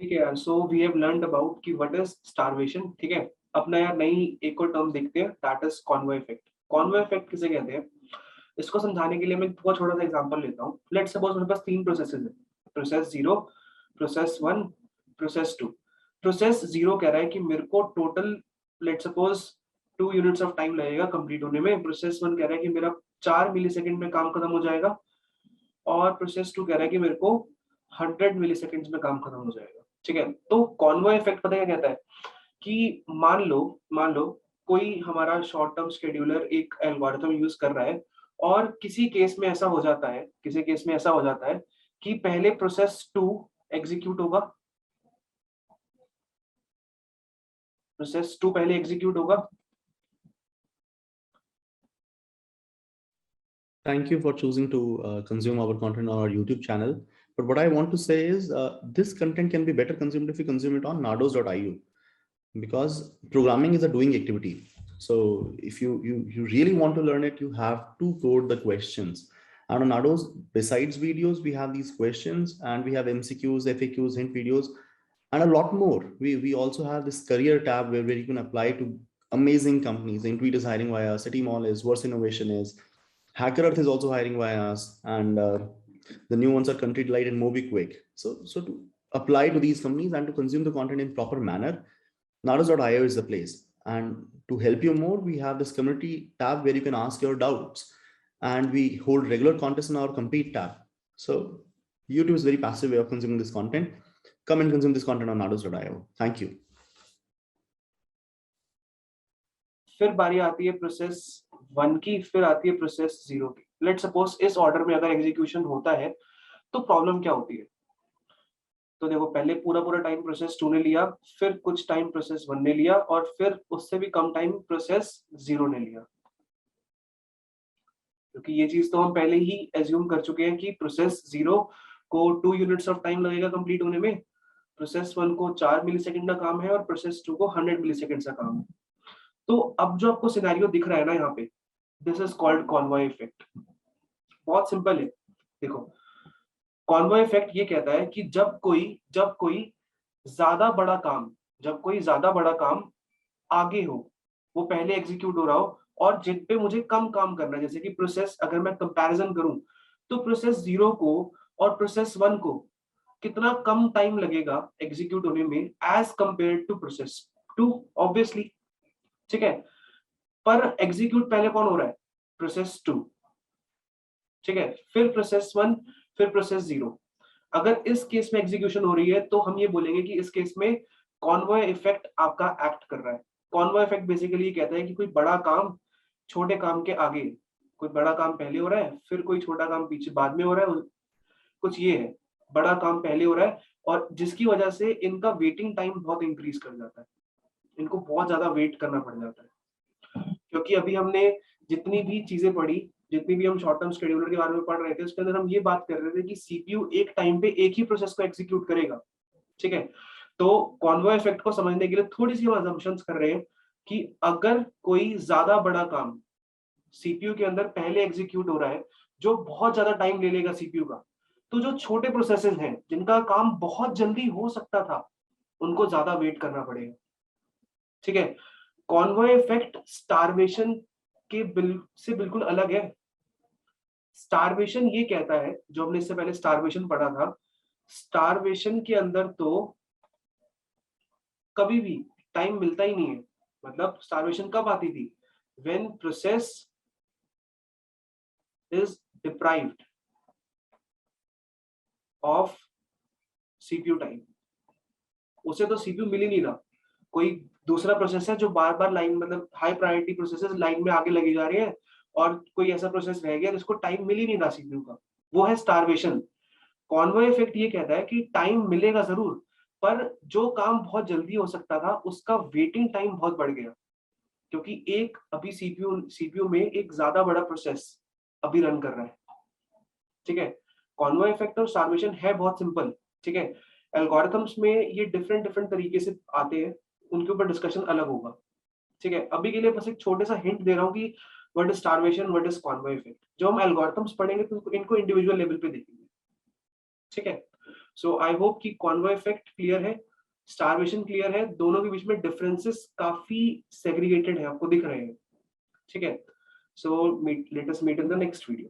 ठीक है यार, so we have learned about कि व्हाट इज स्टारवेशन। ठीक है, अपना यार नई एक और टर्म देखते हैं, that is convoy effect. Convoy effect किसे कहते हैं, इसको समझाने के लिए मैं बहुत छोटा सा एग्जांपल लेता हूँ। लेट्स सपोज मेरे पास तीन प्रोसेसेस है, process zero, process one, process two. Process zero कह रहा है कि मेरे को total let's suppose 2 units of time लगेगा कंप्लीट होने में। प्रोसेस वन कह रहा है कि मेरा 4 मिली सेकेंड में काम खत्म हो जाएगा, और प्रोसेस टू कह रहा है कि मेरे को 100 मिली सेकेंड में काम खत्म हो जाएगा। ठीक है, तो कॉन्वॉय इफेक्ट पता क्या कहता है कि मान लो कोई हमारा शॉर्ट टर्म शेड्यूलर एक एल्गोरिथम यूज कर रहा है, और किसी केस में ऐसा हो जाता है कि पहले प्रोसेस टू एग्जीक्यूट होगा, प्रोसेस टू पहले एग्जीक्यूट होगा। Thank you for choosing to consume our content on our YouTube channel. But what I want to say is this content can be better consumed if you consume it on nardos.io, because programming is a doing activity. So if you really want to learn it, you have to code the questions. And on Nardos, besides videos, we have these questions, and we have MCQs, FAQs, hint videos, and a lot more. We also have this career tab where you can apply to amazing companies. Intuit is hiring via us, City Mall is, Verse Innovation is, Hacker Earth is also hiring via us, and the new ones are Country Delight and MobiQuick. So to apply to these companies and to consume the content in proper manner, Naros.io is the place. And to help you more, we have this community tab where you can ask your doubts, and we hold regular contests in our compete tab. So YouTube is a very passive way of consuming this content. Come and consume this content on Naros.io. Thank you. फिर बारी आती है process one की, फिर आती है process zero की। Let suppose इस ऑर्डर में अगर एग्जीक्यूशन होता है तो प्रॉब्लम क्या होती है। तो देखो, पहले पूरा टाइम प्रोसेस टू ने लिया, फिर कुछ टाइम प्रोसेस वन ने लिया, और फिर उससे भी कम टाइम प्रोसेस जीरो ने लिया। क्योंकि ये चीज तो हम पहले ही एज्यूम कर चुके हैं कि प्रोसेस जीरो को 2 यूनिट्स ऑफ टाइम लगेगा कंप्लीट होने में, प्रोसेस वन को 4 मिली सेकेंड का काम है, और प्रोसेस टू को 100 मिली सेकेंड का काम है। तो अब जो आपको सिनेरियो दिख रहा है ना यहाँ पे, this is called convoy effect. बहुत सिंपल है। देखो, कॉन्वॉय इफेक्ट ये कहता है कि जब कोई ज्यादा बड़ा काम आगे हो, वो पहले एग्जीक्यूट हो रहा हो, और जिन पे मुझे कम काम करना है, जैसे कि प्रोसेस, अगर मैं कंपैरिजन करूं तो प्रोसेस जीरो को और प्रोसेस वन को कितना कम टाइम लगेगा एग्जीक्यूट होने में as compare to process two, obviously. ठीक है, पर एग्जीक्यूट पहले कौन हो रहा है, प्रोसेस टू। ठीक है, फिर प्रोसेस वन, फिर प्रोसेस जीरो। अगर इस केस में एग्जीक्यूशन हो रही है तो हम ये बोलेंगे कि इस केस में कॉन्वॉय इफेक्ट आपका एक्ट कर रहा है। कॉन्वॉय इफेक्ट बेसिकली ये कहता है कि कोई बड़ा काम छोटे काम के आगे, कोई बड़ा काम पहले हो रहा है, फिर कोई छोटा काम पीछे बाद में हो रहा है। कुछ ये है, बड़ा काम पहले हो रहा है, और जिसकी वजह से इनका वेटिंग टाइम बहुत इंक्रीज कर जाता है, इनको बहुत ज्यादा वेट करना पड़ जाता है। क्योंकि अभी हमने जितनी भी चीजें पढ़ी, जितनी भी हम शॉर्ट टर्म शेड्यूलर के बारे में पढ़ रहे थे, उसके अंदर हम ये बात कर रहे थे कि सीपीयू एक टाइम पे एक ही प्रोसेस को एग्जीक्यूट करेगा। ठीक है, तो कॉन्वॉय इफेक्ट को समझने के लिए थोड़ी सी हम असम्पशंस कर रहे हैं कि अगर कोई ज्यादा बड़ा काम सीपीयू के अंदर पहले एग्जीक्यूट हो रहा है, जो बहुत ज्यादा टाइम ले लेगा सीपीयू का, तो जो छोटे प्रोसेसेस हैं जिनका काम बहुत जल्दी हो सकता था, उनको ज्यादा वेट करना पड़ेगा। ठीक है, कॉन्वॉय इफेक्ट स्टारवेशन के से बिल्कुल अलग है। स्टारवेशन ये कहता है, जो हमने इससे पहले स्टारवेशन पढ़ा था, स्टारवेशन के अंदर तो कभी भी टाइम मिलता ही नहीं है। मतलब स्टारवेशन कब आती थी, when process is deprived of CPU time. उसे तो सीपीयू मिल ही नहीं रहा, कोई दूसरा प्रोसेस है जो बार बार लाइन, मतलब हाई प्रायोरिटी प्रोसेसेस लाइन में आगे लगी जा रही है, और कोई ऐसा प्रोसेस रह गया जिसको टाइम मिल ही नहीं रहा सीपीयू का, वो है स्टारवेशन। कॉन्वॉय इफेक्ट ये कहता है कि टाइम मिलेगा जरूर, पर जो काम बहुत जल्दी हो सकता था उसका वेटिंग टाइम बहुत बढ़ गया, क्योंकि एक अभी सीपीयू में एक ज्यादा बड़ा प्रोसेस अभी रन कर रहा है। ठीक है, कॉन्वॉय इफेक्ट और स्टारवेशन है बहुत सिंपल। ठीक है, एल्गोरिथम्स में ये डिफरेंट तरीके से आते हैं, उनके ऊपर डिस्कशन अलग होगा। ठीक है, अभी के लिए बस एक छोटे सा हिंट दे रहा हूँ कि what is starvation, what is convoy effect. जो हम एल्गोरिथम्स पढ़ेंगे तो इनको इंडिविजुअल लेवल पे देखेंगे। ठीक है, सो आई होप कि कॉन्वॉय इफेक्ट क्लियर है, स्टारवेशन क्लियर है, दोनों के बीच में डिफरेंसेस काफी सेग्रीगेटेड है, आपको दिख रहे हैं, ठीक है। So let us meet in the next video.